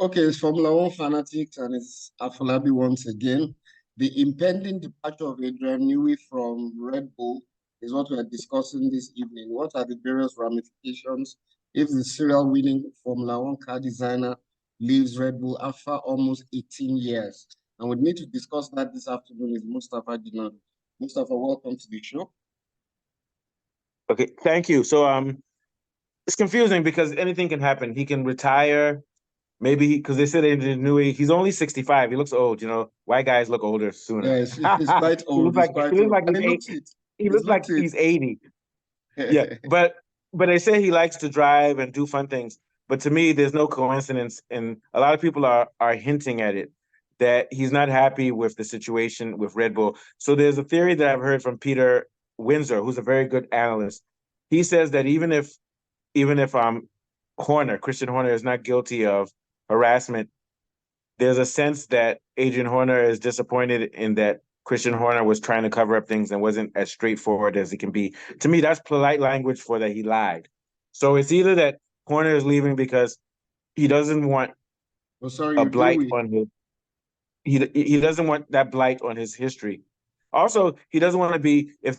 Okay, it's Formula One fanatics and it's Afolabi once again. The impending departure of Adrian Newey from Red Bull is what we're discussing this evening. What are the various ramifications if the serial winning Formula One car designer leaves Red Bull after almost 18 years? And we need to discuss that this afternoon is Mustafa Dinan. Mustafa, welcome to the show. Okay, thank you. So it's confusing because anything can happen. He can retire. Maybe because they said Adrian Newey, he's only 65. He looks old, you know. White guys look older sooner. Yeah, he's quite old. He looks like And he looks it. he looks like he's 80. Yeah, but they say he likes to drive and do fun things. But to me, there's no coincidence, and a lot of people are hinting at it that he's not happy with the situation with Red Bull. So there's a theory that I've heard from Peter Windsor, who's a very good analyst. He says that even if Christian Horner is not guilty of harassment, there's a sense that Adrian Horner is disappointed in that Christian Horner was trying to cover up things and wasn't as straightforward as he can be. To me, that's polite language for that he lied. So it's either that Horner is leaving because he doesn't want a blight on his he doesn't want that blight on his history. Also, he doesn't want to be, if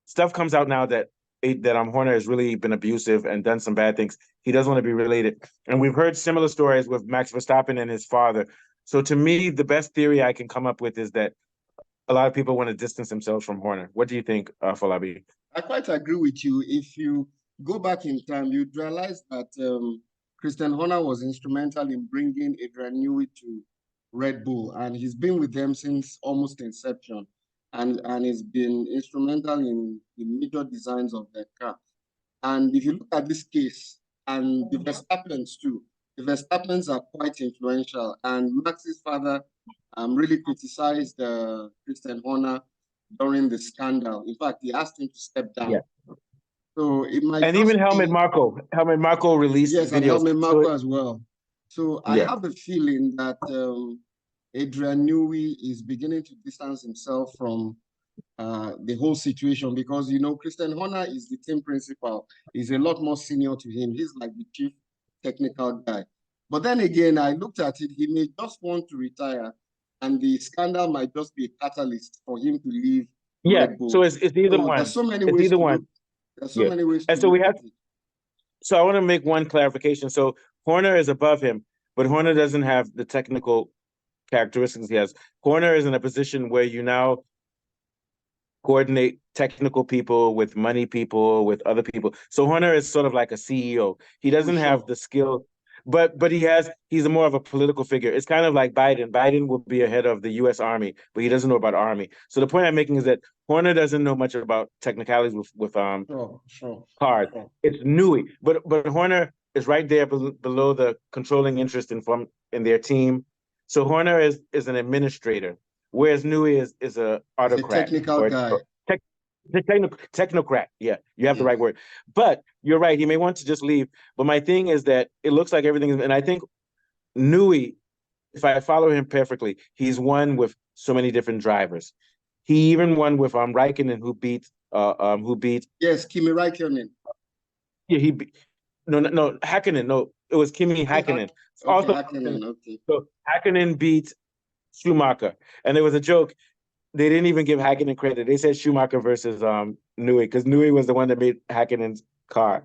stuff comes out now that Horner has really been abusive and done some bad things, he doesn't want to be related. And we've heard similar stories with Max Verstappen and his father. So to me, the best theory I can come up with is that a lot of people want to distance themselves from Horner. What do you think, Falabi? I quite agree with you. If you go back in time, you'd realize that Christian Horner was instrumental in bringing Adrian Newey to Red Bull, and he's been with them since almost inception, and he's been instrumental in the major designs of their car. And if you look at this case, and the Verstappens too, the Verstappens are quite influential, and Max's father really criticized Christian Horner during the scandal. In fact, he asked him to step down. Yeah. So it might. And even Helmut Marko released videos. And Helmut Marko as well. So I have a feeling that Adrian Newey is beginning to distance himself from the whole situation, because, you know, Christian Horner is the team principal. He's a lot more senior to him. He's like the chief technical guy. But then again, I looked at it, he may just want to retire, and the scandal might just be a catalyst for him to leave Red Bull. So it's either one. There's so many ways to do. There's so many ways to and so we have. So I want to make one clarification. So Horner is above him, but Horner doesn't have the technical characteristics he has. Horner is in a position where you now coordinate technical people with money people, with other people. So Horner is sort of like a CEO. He doesn't have the skill, but he's more of a political figure. It's kind of like Biden. Biden will be ahead of the US Army, but he doesn't know about Army. So the point I'm making is that Horner doesn't know much about technicalities with cars. It's Newey, but Horner is right there below the controlling interest in their team. So Horner is an administrator, whereas Newey is a autocrat. A technical guy. Technocrat. Yeah, you have the right word. But you're right, he may want to just leave. But my thing is that it looks like everything is, and I think Newey, if I follow him perfectly, he's won with so many different drivers. He even won with Raikkonen, who beat Kimi Raikkonen. Yeah, no Hakkinen. No, it was Kimi Hakkinen. So Hakkinen beat Schumacher, and there was a joke. They didn't even give Hakkinen credit. They said Schumacher versus Newey, because Newey was the one that made Hakkinen's car.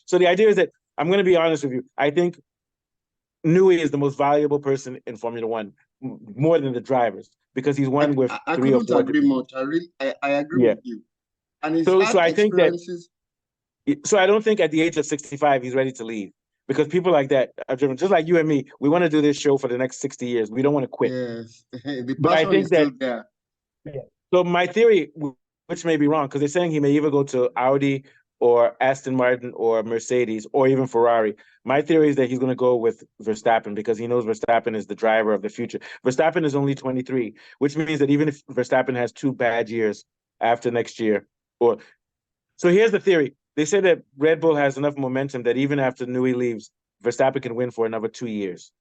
So the idea is that, I'm going to be honest with you, I think Newey is the most valuable person in Formula One, more than the drivers, because he's won with three or four. I couldn't agree much. I agree with you. And so I think that. So I don't think at the age of 65 he's ready to leave, because people like that are driven, just like you and me. We want to do this show for the next 60 years. We don't want to quit. Yes, but I think that. There. Yeah. So my theory, which may be wrong, because they're saying he may either go to Audi or Aston Martin or Mercedes or even Ferrari. My theory is that he's going to go with Verstappen, because he knows Verstappen is the driver of the future. Verstappen is only 23, which means that even if Verstappen has 2 bad years after next year, so here's the theory. They say that Red Bull has enough momentum that even after Newey leaves, Verstappen can win for another 2 years.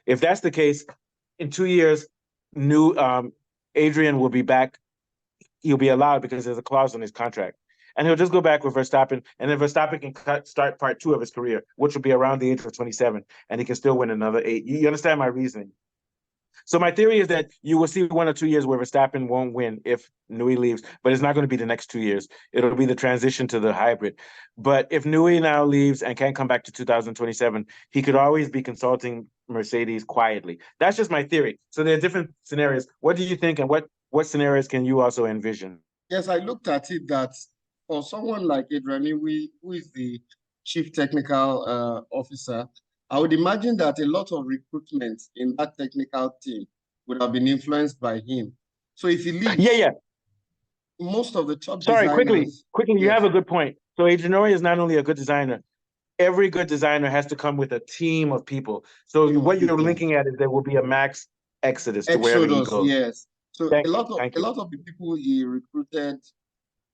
If that's the case, in 2 years, Adrian will be back. He'll be allowed, because there's a clause in his contract. and he'll just go back with Verstappen, and then Verstappen can start part 2 of his career, which will be around the age of 27, and he can still win another 8. You understand my reasoning? So my theory is that you will see 1 or 2 years where Verstappen won't win if Newey leaves, but it's not going to be the next 2 years. It'll be the transition to the hybrid. But if Newey now leaves and can't come back to 2027, he could always be consulting Mercedes quietly. That's just my theory. So there are different scenarios. What do you think, and what scenarios can you also envision? Yes, I looked at it that for someone like Adrian Newey, who is the chief technical officer, I would imagine that a lot of recruitment in that technical team would have been influenced by him. So if he leaves, Yeah. most of the top Sorry, designers... quickly, you Yes. have a good point. So Adrian Newey is not only a good designer, every good designer has to come with a team of people. So what you're linking at is there will be a max exodus to wherever he goes. Yes. So Thank a lot you. of the people he recruited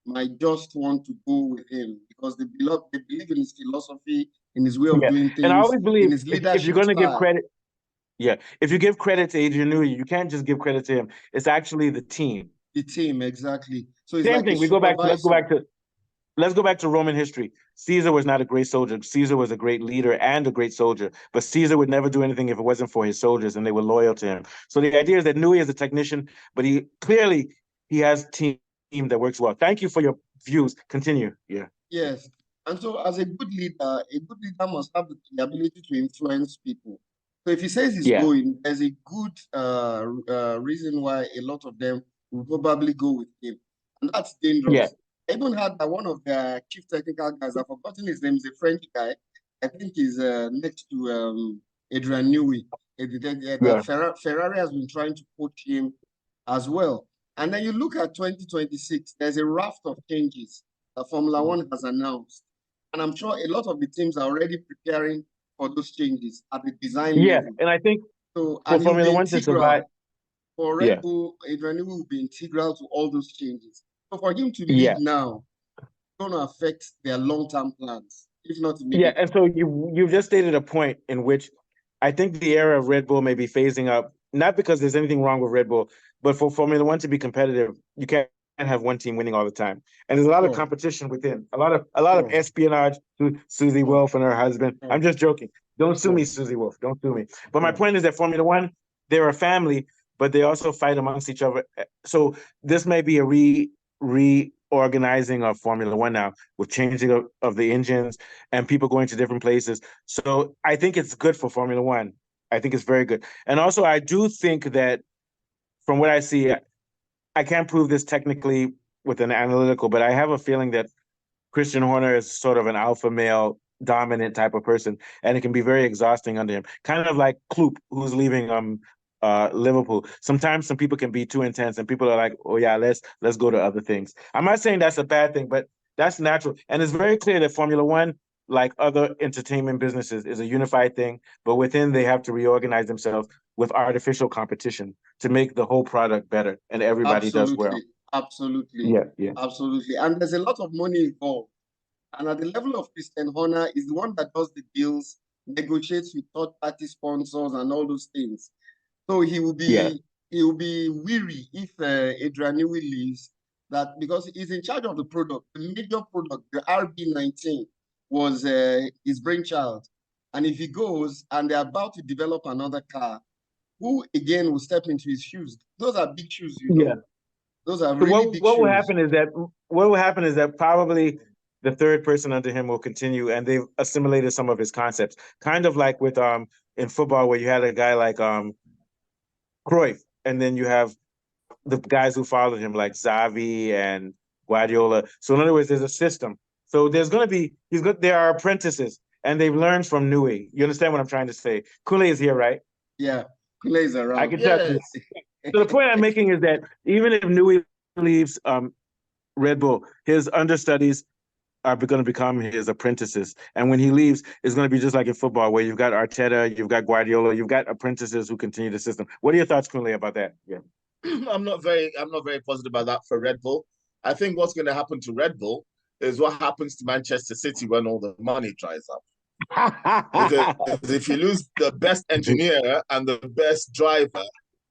might just want to go with him because they believe in his philosophy, in his way of doing things, and I always believe in his leadership if you're going to give style. credit, if you give credit to Adrian Newey, you can't just give credit to him. It's actually the team. The team, exactly. So it's Same like thing. Let's go back to Roman history. Caesar was not a great soldier. Caesar was a great leader and a great soldier, but Caesar would never do anything if it wasn't for his soldiers and they were loyal to him. So the idea is that Newey is a technician, but he has a team that works well. Thank you for your views. Continue. Yeah. Yes. And so as a good leader must have the ability to influence people. So if he says he's going, there's a good reason why a lot of them will probably go with him. And that's dangerous. Yeah. I even heard that one of the chief technical guys, I've forgotten his name, is a French guy. I think he's next to Adrian Newey. Ferrari has been trying to poach him as well. And then you look at 2026, there's a raft of changes that Formula One has announced. And I'm sure a lot of the teams are already preparing for those changes at the design level. Yeah, and I think so, for Formula One to survive, for Red Bull, Adrian Newey will be integral to all those changes. So for him to leave now, it's going to affect their long-term plans, if not immediately. Yeah, and so you've just stated a point in which I think the era of Red Bull may be phasing up, not because there's anything wrong with Red Bull, but for Formula One to be competitive, you can't have one team winning all the time. And there's a lot of competition within, a lot of espionage to Susie Wolf and her husband. I'm just joking. Don't sue me, Susie Wolf. Don't sue me. But my point is that Formula One, they're a family, but they also fight amongst each other. So this may be a reorganizing of Formula One now, with changing of the engines and people going to different places. So I think it's good for Formula One. I think it's very good. And also, I do think that from what I see, I can't prove this technically with an analytical, but I have a feeling that Christian Horner is sort of an alpha male dominant type of person, and it can be very exhausting under him. Kind of like Kloop, who's leaving Liverpool. Sometimes some people can be too intense, and people are like, "Oh yeah, let's go to other things." I'm not saying that's a bad thing, but that's natural. And it's very clear that Formula One, like other entertainment businesses, is a unified thing, but within they have to reorganize themselves with artificial competition to make the whole product better, and everybody does well. Absolutely. Absolutely. And there's a lot of money involved. And at the level of Christian Horner, is the one that does the deals, negotiates with third-party sponsors and all those things. So he will be weary if Adrian Newey leaves, that because he's in charge of the product. The major product, the RB19, was his brainchild. And if he goes and they're about to develop another car, who again will step into his shoes? Those are big shoes, you know. Those are really big shoes. What will happen is that probably the third person under him will continue, and they've assimilated some of his concepts. Kind of like with in football, where you had a guy like Cruyff, and then you have the guys who followed him, like Xavi and Guardiola. So in other words, there's a system. So there's going to be there are apprentices, and they've learned from Newey. You understand what I'm trying to say? Kule is here, right? Yeah, Kule is around. I can tell you. So the point I'm making is that even if Newey leaves Red Bull, his understudies are going to become his apprentices. And when he leaves, it's going to be just like in football, where you've got Arteta, you've got Guardiola, you've got apprentices who continue the system. What are your thoughts, Kunle, about that? Yeah, I'm not very positive about that for Red Bull. I think what's going to happen to Red Bull is what happens to Manchester City when all the money dries up. Because if you lose the best engineer and the best driver,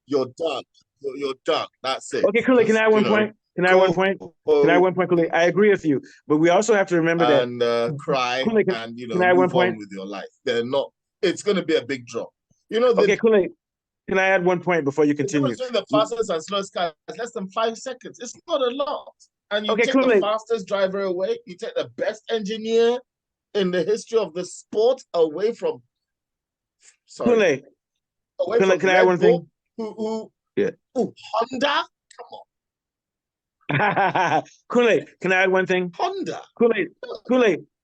you're done. You're done. That's it. Okay, Kunle, can I add one point? Can I add one point? Can I add one point, Kool-Aid? I agree with you, but we also have to remember that and cry Kool-Aid, and can I add one move on point? with your life. They're not. It's going to be a big drop. You know, Okay, Kool-Aid, can I add one point before you the continue? difference between the fastest and slowest car is less than 5 seconds. It's not a lot. And you Okay, take the Kool-Aid. fastest driver away, you take the best engineer in the history of the sport away from, sorry, Kool-Aid, away can I from add Red one Bull, thing? Yeah. Honda? Come on. Kool-Aid, can I add one thing? Honda. Kool-Aid,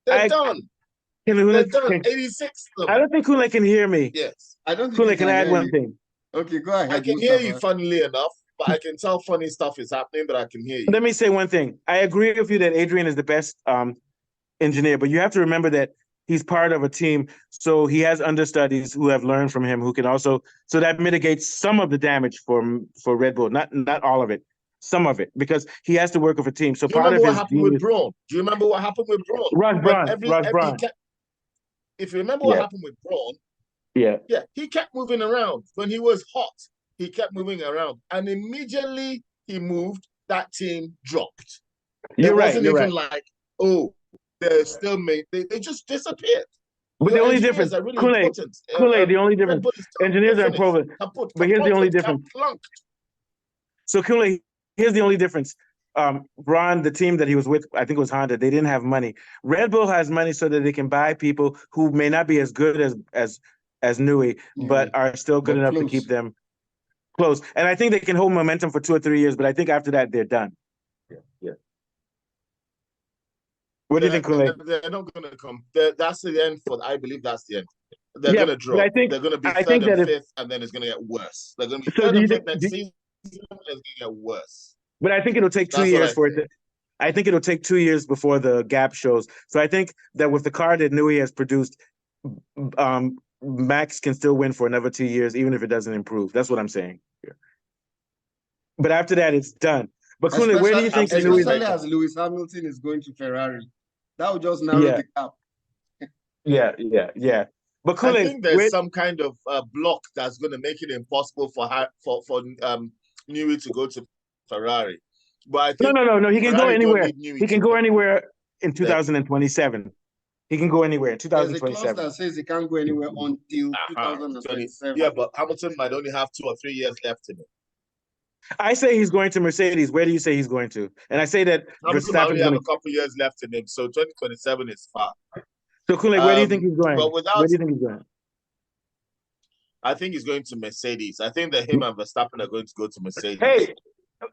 They're done. They're done. 86. I don't think Kool-Aid can hear me. Yes. I don't think Kool-Aid, can I add one thing? Okay, go ahead. I can hear you, funnily enough, but I can tell funny stuff is happening, but I can hear you. Let me say one thing. I agree with you that Adrian is the best engineer, but you have to remember that he's part of a team, so he has understudies who have learned from him, who can also, so that mitigates some of the damage for Red Bull, not all of it, some of it, because he has to work with a team. So Do you part remember of what his happened with Braun? Do you remember what happened with Braun? Ross Braun. If you remember what happened with Braun, he kept moving around. When he was hot, he kept moving around. And immediately he moved, that team dropped. You're right. It wasn't even like, oh, they're still made. They just disappeared. But the only difference, are really Kool-Aid, the only difference, engineers are proven. But here's the only difference. So Kool-Aid, here's the only difference. Braun, the team that he was with, I think it was Honda, they didn't have money. Red Bull has money so that they can buy people who may not be as good as Newey, but are still good enough to keep them close. And I think they can hold momentum for 2 or 3 years, but I think after that they're done. Yeah. What do you think, Kool-Aid? They're not going to come. That's the end I believe that's the end. They're going to drop. I think, they're going to be third and fifth, and then it's going to get worse. They're going to be third and fifth next season, and it's going to get worse. But I think it'll take 2 years for it to. I think it'll take 2 years before the gap shows. So I think that with the car that Newey has produced, Max can still win for another 2 years, even if it doesn't improve. That's what I'm saying. Yeah. But after that, it's done. But Kool-Aid, where do you think especially as Lewis Hamilton is going to Ferrari, that would just narrow the gap. Yeah. But Kool-Aid, I think there's some kind of block that's going to make it impossible for Newey to go to Ferrari. But I think no. He can go anywhere. He can go anywhere in 2027. He can go anywhere in 2027. There's a clause that says he can't go anywhere until 2027. Yeah, but Hamilton might only have 2 or 3 years left in it. I say he's going to Mercedes. Where do you say he's going to? And I say that Hamilton might only have a couple years left in him, so 2027 is far. So Kool-Aid, where do you think he's going? But where do you think he's going? I think he's going to Mercedes. I think that him and Verstappen are going to go to Mercedes. Hey,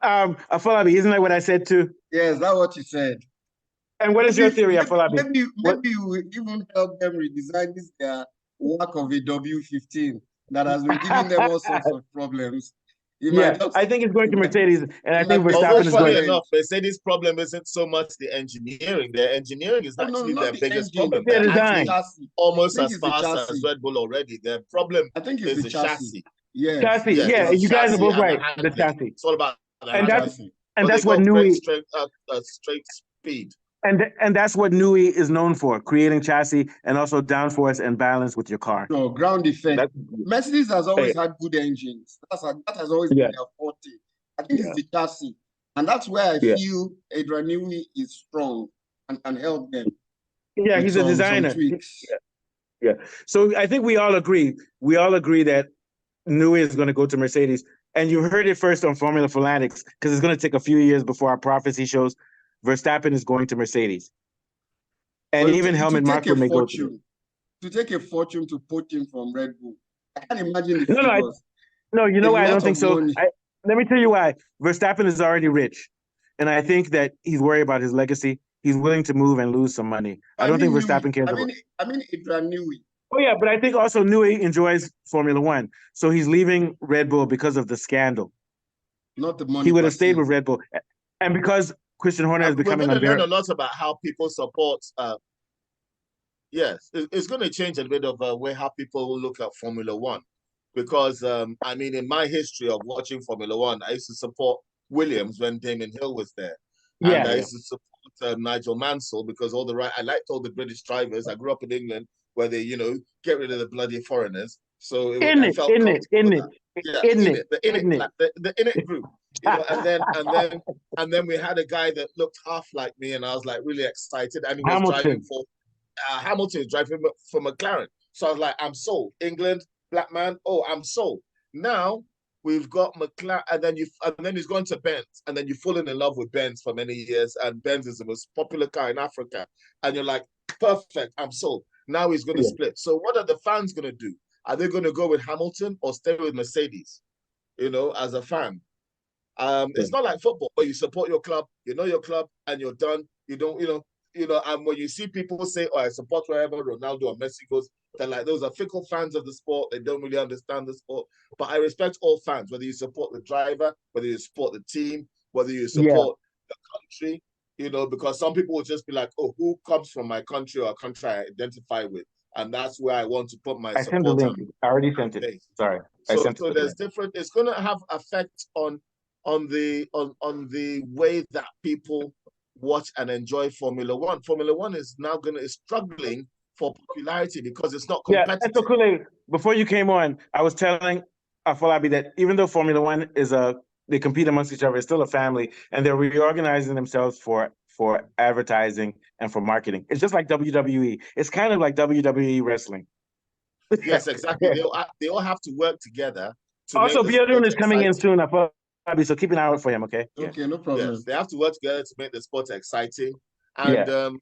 Afolabi, isn't that what I said too? Yes, that's what you said. And what is your theory, Afolabi? Maybe you will even help them redesign this work of a W15 that has been giving them all sorts of problems. I think it's going to Mercedes, and I think Verstappen is going. Enough, Mercedes' problem isn't so much the engineering. Their engineering is actually their biggest problem. Their design, almost as fast as Red Bull already. Their problem is the chassis. Yeah, chassis. Yeah, you guys are both right. The chassis. It's all about and that's what Newey straight speed. And that's what Newey is known for, creating chassis and also downforce and balance with your car. No, ground effect. Mercedes has always had good engines. That has always been their forte. I think it's the chassis. And that's where I feel Adrian Newey is strong and can help them. Yeah, he's a designer. Yeah. So I think we all agree. We all agree that Newey is going to go to Mercedes. And you heard it first on Formula Fanatics, because it's going to take a few years before our prophecy shows. Verstappen is going to Mercedes. And even Helmut Marko may go to take a fortune to put him from Red Bull. I can't imagine the figures. No, you know why I don't think so? Let me tell you why. Verstappen is already rich. And I think that he's worried about his legacy. He's willing to move and lose some money. I don't think Verstappen cares about it. I mean Adrian Newey. Oh, yeah, but I think also Newey enjoys Formula One. So he's leaving Red Bull because of the scandal. Not the money. He would have stayed with Red Bull. And because Christian Horner is becoming unbearable. We're going to learn a lot about how people support. Yes, it's going to change a bit of how people look at Formula One. Because, I mean, in my history of watching Formula One, I used to support Williams when Damon Hill was there. And I used to support Nigel Mansell because I liked all the British drivers. I grew up in England where they, get rid of the bloody foreigners. So the In It group. You know, and then we had a guy that looked half like me, and I was like really excited. And he was driving for Hamilton, was driving for McLaren. So I was like, I'm sold. England, black man. Oh, I'm sold. Now we've got McLaren, and then he's gone to Benz, and then you've fallen in love with Benz for many years, and Benz is the most popular car in Africa, and you're like, perfect, I'm sold. Now he's going to split. So what are the fans going to do? Are they going to go with Hamilton or stay with Mercedes? You know, as a fan, it's not like football where you support your club, you know your club, and you're done. You don't, and when you see people say, "Oh, I support wherever Ronaldo or Messi goes," they're like, those are fickle fans of the sport. They don't really understand the sport. But I respect all fans, whether you support the driver, whether you support the team, whether you support the country, you know, because some people will just be like, oh, who comes from my country or a country I identify with? And that's where I want to put my support. I sent the link. I already sent it. Sorry. So there's different, it's going to have effect on the way that people watch and enjoy Formula One. Formula One is now struggling for popularity because it's not competitive. Yeah, and so Kool-Aid, before you came on, I was telling Afolabi that even though Formula One is they compete amongst each other, it's still a family, and they're reorganizing themselves for advertising and for marketing. It's just like WWE. It's kind of like WWE wrestling. Yes, exactly. They all have to work together. Also, Biodun is coming in soon, Afolabi, so keep an eye out for him, okay? Okay, no problem. Yes, they have to work together to make the sport exciting. And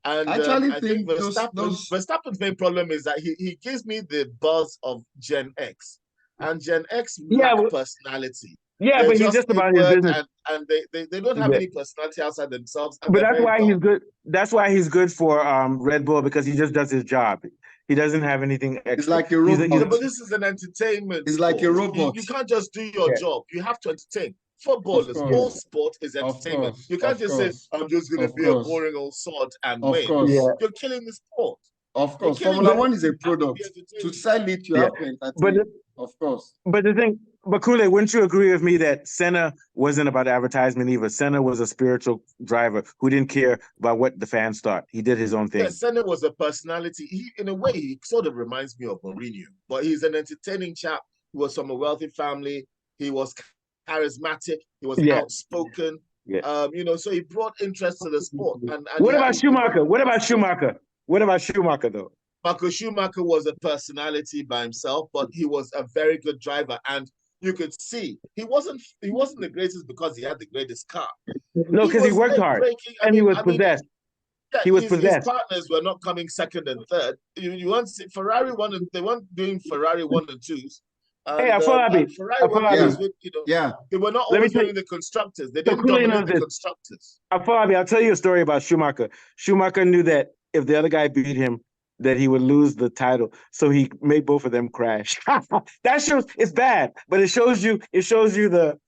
I think Verstappen's main problem is that he gives me the buzz of Gen X, and Gen X lack personality. Yeah, but he's just about his business, and they don't have any personality outside themselves. But that's why he's good. That's why he's good for Red Bull, because he just does his job. He doesn't have anything extra. It's like a robot. But this is an entertainment. It's like a robot. You can't just do your job. You have to entertain. Football is all sport is entertainment. You can't just say, I'm just going to be a boring old sod and win. You're killing the sport. Of course. Formula One is a product. To sell it, you have to entertain. Of course. But Kool-Aid, wouldn't you agree with me that Senna wasn't about advertisement either? Senna was a spiritual driver who didn't care about what the fans thought. He did his own thing. Yeah, Senna was a personality. In a way, he sort of reminds me of Mourinho, but he's an entertaining chap. He was from a wealthy family. He was charismatic. He was outspoken. Yeah. So he brought interest to the sport. And what about Schumacher? What about Schumacher, though? Michael Schumacher was a personality by himself, but he was a very good driver, and you could see he wasn't the greatest because he had the greatest car. No, because he worked hard and he was possessed. He was possessed. His partners were not coming second and third. You want Ferrari won, and they weren't doing Ferrari 1 and 2s. Hey, Afolabi. They were not always winning the constructors. They didn't dominate the constructors. Afolabi, I'll tell you a story about Schumacher. Schumacher knew that if the other guy beat him, that he would lose the title, so he made both of them crash. That shows it's bad, but it shows you the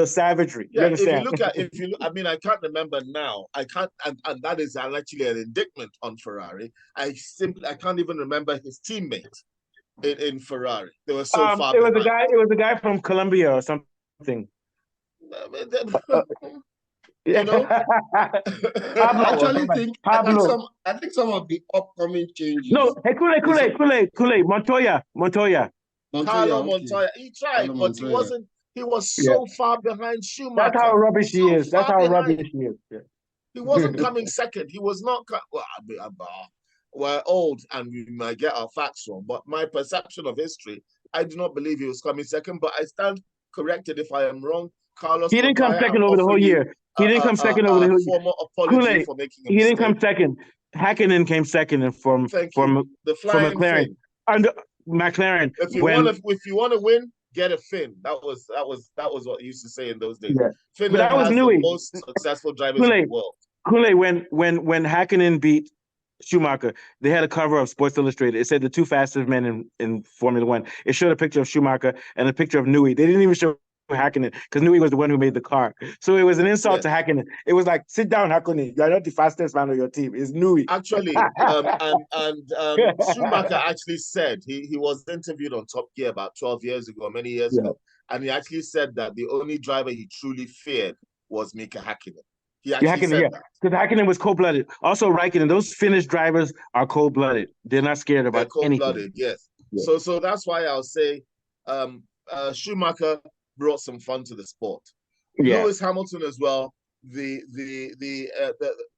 savagery. Yeah, you understand? I mean, I can't remember now. I can't, and that is actually an indictment on Ferrari. I can't even remember his teammate in Ferrari. They were so far. It was a guy from Colombia or something. You know, I think some of the upcoming changes. No, hey, Kool-Aid, Montoya. Carlo Montoya. He tried, but he wasn't. He was so far behind Schumacher. That's how rubbish he is. Yeah. He wasn't coming second. He was not. We're old and we might get our facts wrong, but my perception of history, I do not believe he was coming second. But I stand corrected if I am wrong. Carlos. He didn't come second over the whole year. He didn't come second over the whole year. Formal apology for making a mistake. He didn't come second. Hakkinen came second from McLaren. Under McLaren. If you want to win, get a Finn. That was what he used to say in those days. Yeah. Finland that was has Newey. The most successful drivers in the world. Kool-Aid, when Hakkinen beat Schumacher, they had a cover of Sports Illustrated. It said the 2 fastest men in Formula One. It showed a picture of Schumacher and a picture of Newey. They didn't even show Hakkinen because Newey was the one who made the car. So it was an insult to Hakkinen. It was like, sit down, Hakkinen. You're not the fastest man on your team. It's Newey. Actually, Schumacher actually said, he was interviewed on Top Gear about 12 years ago, many years ago, and he actually said that the only driver he truly feared was Mika Hakkinen. He actually said that. Because Hakkinen was cold-blooded. Also, Raikkonen, those Finnish drivers are cold-blooded. They're not scared about cold-blooded, anything. Yes. Yeah. So that's why I'll say Schumacher brought some fun to the sport. Lewis Hamilton as well. The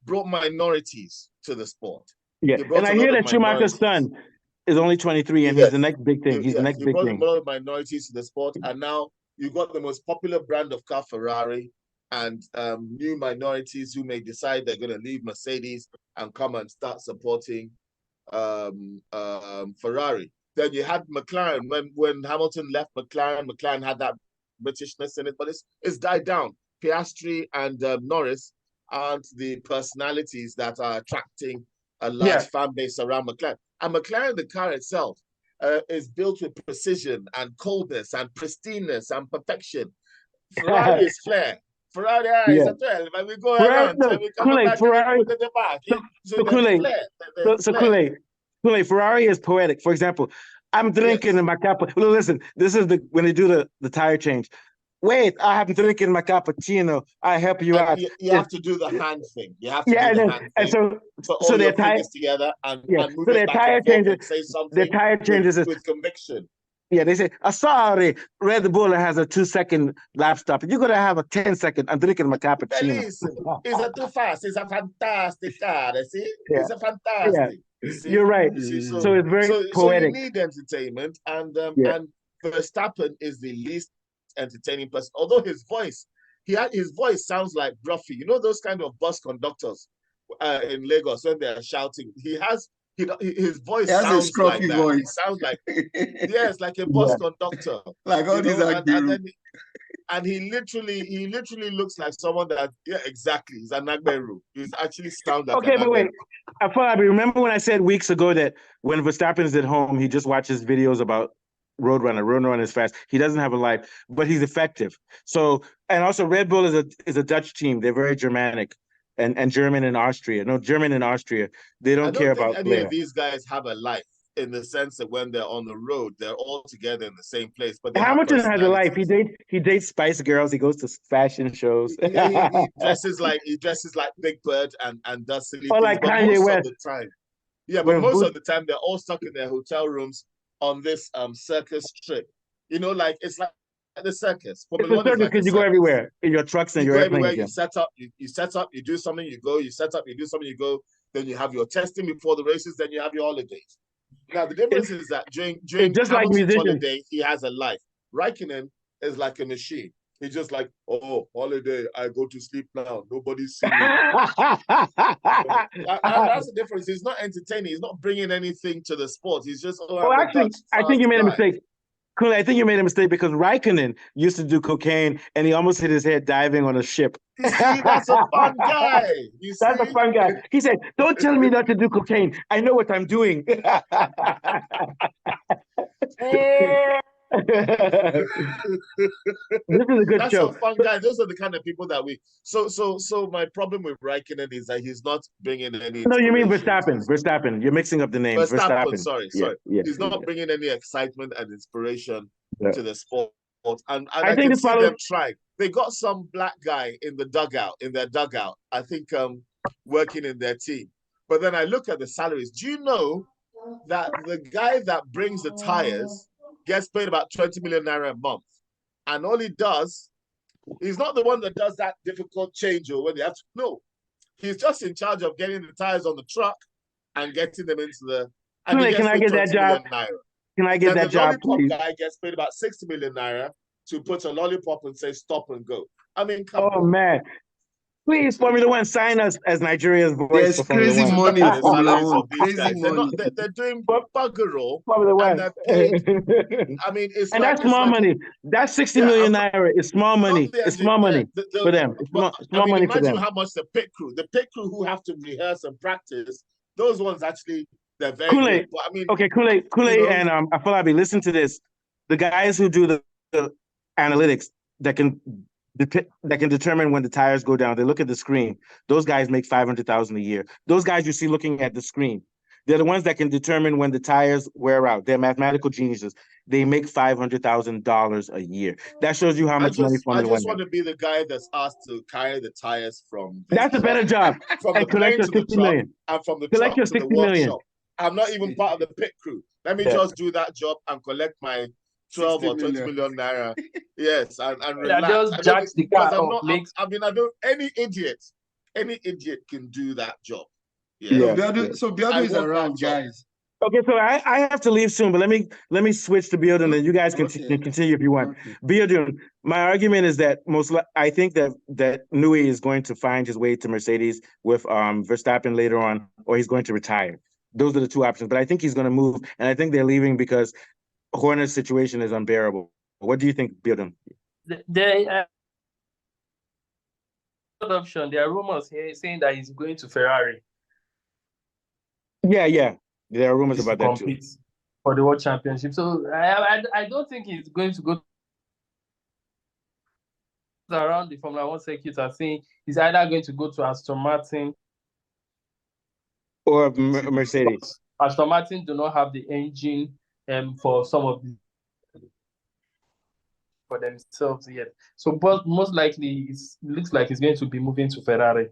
brought minorities to the sport. Yeah, and I hear that Schumacher's son is only 23, and he's the next big thing. He's the next big thing. He brought a lot of minorities to the sport, and now you got the most popular brand of car, Ferrari, and new minorities who may decide they're going to leave Mercedes and come and start supporting Ferrari. Then you had McLaren. When Hamilton left McLaren had that Britishness in it, but it's died down. Piastri and Norris aren't the personalities that are attracting a large fan base around McLaren. And McLaren, the car itself, is built with precision and coldness and pristineness and perfection. Ferrari is flair. Ferrari is a 12. And we go around and we come back Ferrari, and the back. So Kool-Aid, Ferrari is poetic. For example, I'm drinking in my cappuccino. Well, listen, this is when they do the tire change. Wait, I have drinking my cappuccino. I help you out. You have to do the hand thing. You have to do the hand and thing. So their fingers together and move it back and forth and say something with conviction. Yeah, they say, sorry, Red Bull has a 2-second lap stop. You're going to have a 10-second. I'm drinking my cappuccino. Listen, it's a too fast. It's a fantastic car, see? Yeah. It's a fantastic. Yeah. You're right. So it's very poetic. So you need entertainment, and Verstappen is the least entertaining person. Although his voice sounds like Gruffy. You know those kind of bus conductors in Lagos when they're shouting? His voice sounds like that. Voice. He sounds like it's like a bus conductor. Like all these and he literally looks like someone that exactly. He's an Agberu. He's actually sound like but wait. I remember when I said weeks ago that when Verstappen's at home, he just watches videos about Roadrunner is fast. He doesn't have a life, but he's effective. So, and also Red Bull is a Dutch team. They're very Germanic. And German and Austria. No, German and Austria. They don't care about any of these guys have a life in the sense that when they're on the road, they're all together in the same place. But Hamilton has a life. He dates Spice Girls. He goes to fashion shows. he dresses like Big Bird and does silly things. Like Kanye West. Of the time. Yeah, but most of the time they're all stuck in their hotel rooms on this circus trip. You know, like it's like the circus. It's a circus because you go everywhere in your trucks and your airplanes. You set up, you do something, you go, you set up, you do something, you go, then you have your testing before the races, then you have your holidays. Now the difference is that during just like musicians, holiday, he has a life. Raikkonen is like a machine. He's just like, holiday, I go to sleep now. Nobody's seeing me. That's the difference. He's not entertaining. He's not bringing anything to the sport. He's just actually, I think you made a mistake. Cool. I think you made a mistake because Raikkonen used to do cocaine and he almost hit his head diving on a ship. You see, that's a fun guy. That's a fun guy. He said, "Don't tell me not to do cocaine. I know what I'm doing." This is a good That's show. That's a fun guy. Those are the kind of people that we. So my problem with Raikkonen is that he's not bringing any. No, you mean Verstappen. Verstappen. You're mixing up the names. Verstappen. Sorry. He's not bringing any excitement and inspiration to the sport. And I think can see them try. They got some black guy in their dugout. I think working in their team. But then I look at the salaries. Do you know that the guy that brings the tires gets paid about 20 million naira a month, and all he does, he's not the one that does that difficult change or when they have to. No, he's just in charge of getting the tires on the truck and getting them into the. And can I get that job? Can I get that job? The lollipop guy gets paid about 60 million naira to put a lollipop and say stop and go. I mean, come on. Man. Please, Formula One, sign us as Nigeria's voice. There's for crazy money. They're doing bugger all. Formula One. I mean, it's and that's small money. That's 60 million naira. It's small money. It's small money for them. It's small money for them. Imagine how much the pit crew who have to rehearse and practice, those ones actually, they're very Kool-Aid. Good. I mean, okay, Kool-Aid and Afolabi, listen to this. The guys who do the analytics that can determine when the tires go down. They look at the screen. Those guys make $500,000 a year. Those guys you see looking at the screen, they're the ones that can determine when the tires wear out. They're mathematical geniuses. They make $500,000 a year. That shows you how much money Formula One. I just want to be the guy that's asked to carry the tires from. That's a better job. From the collect your 60 million. And from the collect your 60 million. I'm not even part of the pit crew. Let me just do that job and collect my 12 or 20 million naira. Yes, and relax. Just jacks the car up, any idiot can do that job. So Biadu is around, guys. Okay, so I have to leave soon, but let me switch to Biodun, and then you guys can continue if you want. Okay. Biodun, my argument is that I think that Newey is going to find his way to Mercedes with Verstappen later on, or he's going to retire. Those are the two options. But I think he's going to move, and I think they're leaving because Horner's situation is unbearable. What do you think, Biodun? Option. There are rumors here saying that he's going to Ferrari. Yeah. There are rumors about that too. For the World Championship. So I don't think he's going to go around the Formula One circuit. I think he's either going to go to Aston Martin or Mercedes. Aston Martin do not have the engine for some of the for themselves yet. So, but most likely it looks like he's going to be moving to Ferrari.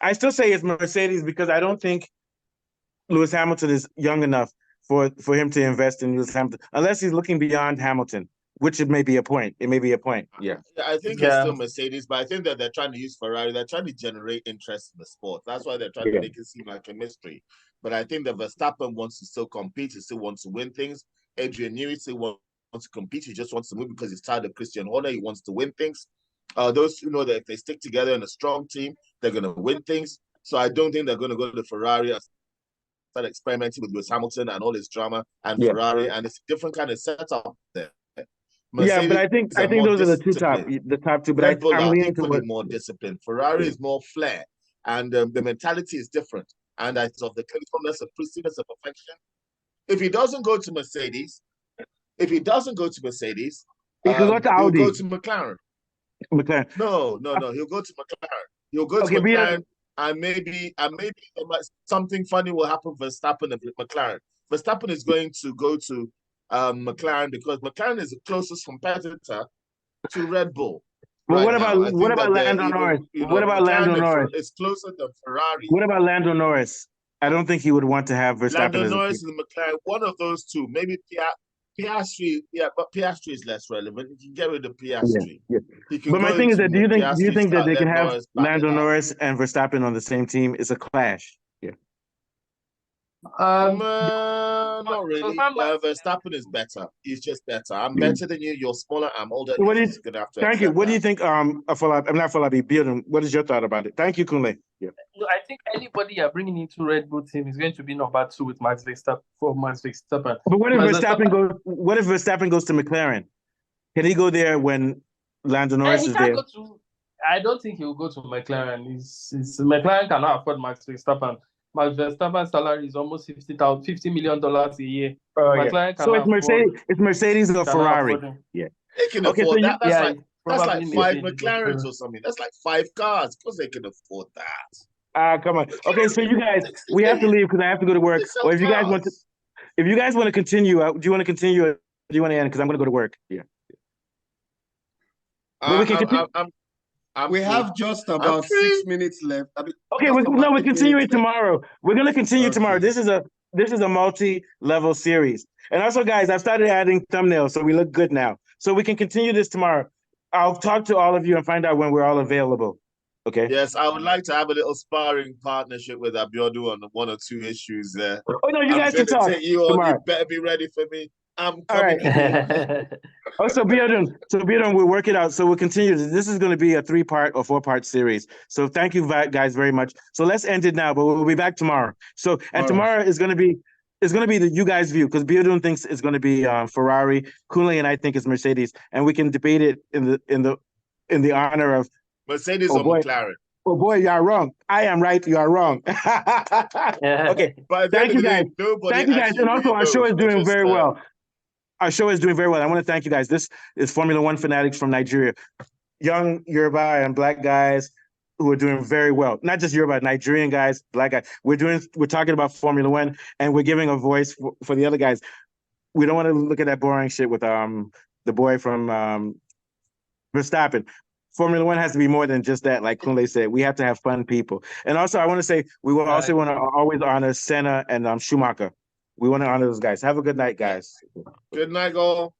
I still say it's Mercedes because I don't think Lewis Hamilton is young enough for him to invest in Lewis Hamilton, unless he's looking beyond Hamilton, which it may be a point. It may be a point. Yeah. I think it's still Mercedes, but I think that they're trying to use Ferrari. They're trying to generate interest in the sport. That's why they're trying to make it seem like a mystery. But I think that Verstappen wants to still compete. He still wants to win things. Adrian Newey still wants to compete. He just wants to move because he's tired of Christian Horner. He wants to win things. Those who know that if they stick together in a strong team, they're going to win things. So I don't think they're going to go to Ferrari and start experimenting with Lewis Hamilton and all his drama and Ferrari, and it's a different kind of setup there. Mercedes, but I think those are the top two. But I'm leaning towards more discipline. Ferrari is more flair, and the mentality is different. And it's of the clinicalness, of pristiness, of perfection. If he doesn't go to Mercedes, he can go to Audi. He'll go to McLaren. No. He'll go to McLaren. He'll go to McLaren. And maybe something funny will happen for Verstappen and McLaren. Verstappen is going to go to McLaren because McLaren is the closest competitor to Red Bull. But what about Lando Norris? What about Lando Norris? It's closer than Ferrari. What about Lando Norris? I don't think he would want to have Verstappen. Lando Norris and McLaren, one of those two. Maybe Piastri, but Piastri is less relevant. You can get rid of Piastri. Yeah. But my thing is that do you think that they can have Lando Norris and Verstappen on the same team? It's a clash. Yeah. Not really. Verstappen is better. He's just better. I'm better than you. You're smaller. I'm older. Thank you. What do you think? I'm not Afolabi Biodun. What is your thought about it? Thank you, Kunle. Yeah. I think anybody you're bringing into Red Bull team is going to be number 2 with Max Verstappen. But what if Verstappen goes? What if Verstappen goes to McLaren? Can he go there when Lando Norris is there? I don't think he will go to McLaren. McLaren cannot afford Max Verstappen. Max Verstappen's salary is almost $50 million a year. So it's Mercedes or Ferrari. Yeah. They can afford that. That's like 5 McLarens or something. That's like 5 cars. Of course they can afford that. Come on. Okay, so you guys, we have to leave because I have to go to work. Or if you guys want to continue, do you want to continue or do you want to end? Because I'm going to go to work. Yeah. We can continue. We have just about 6 minutes left. We're continuing tomorrow. We're going to continue tomorrow. This is a multi-level series. And also, guys, I've started adding thumbnails, so we look good now. So we can continue this tomorrow. I'll talk to all of you and find out when we're all available. Okay? Yes, I would like to have a little sparring partnership with Abiodun on 1 or 2 issues there. Oh, no, you guys can talk tomorrow. You better be ready for me. I'm coming. All right. So Biodun, we'll work it out. So we'll continue. This is going to be a 3-part or 4-part series. So thank you guys very much. So let's end it now, but we'll be back tomorrow. So tomorrow is going to be the you guys' view because Biodun thinks it's going to be Ferrari. Kunle and I think it's Mercedes, and we can debate it in the honor of Mercedes or McLaren. Oh boy, you are wrong. I am right. You are wrong. Okay. But thank you guys. Thank you guys. And also, our show is doing very well. Our show is doing very well. I want to thank you guys. This is Formula One fanatics from Nigeria. Young Yoruba and Black guys who are doing very well. Not just Yoruba, Nigerian guys, Black guys. We're talking about Formula One and we're giving a voice for the other guys. We don't want to look at that boring shit with the boy from Verstappen. Formula One has to be more than just that, like Kunle said. We have to have fun people. And also, I want to say, we will also want to always honor Senna and Schumacher. We want to honor those guys. Have a good night, guys. Good night, all.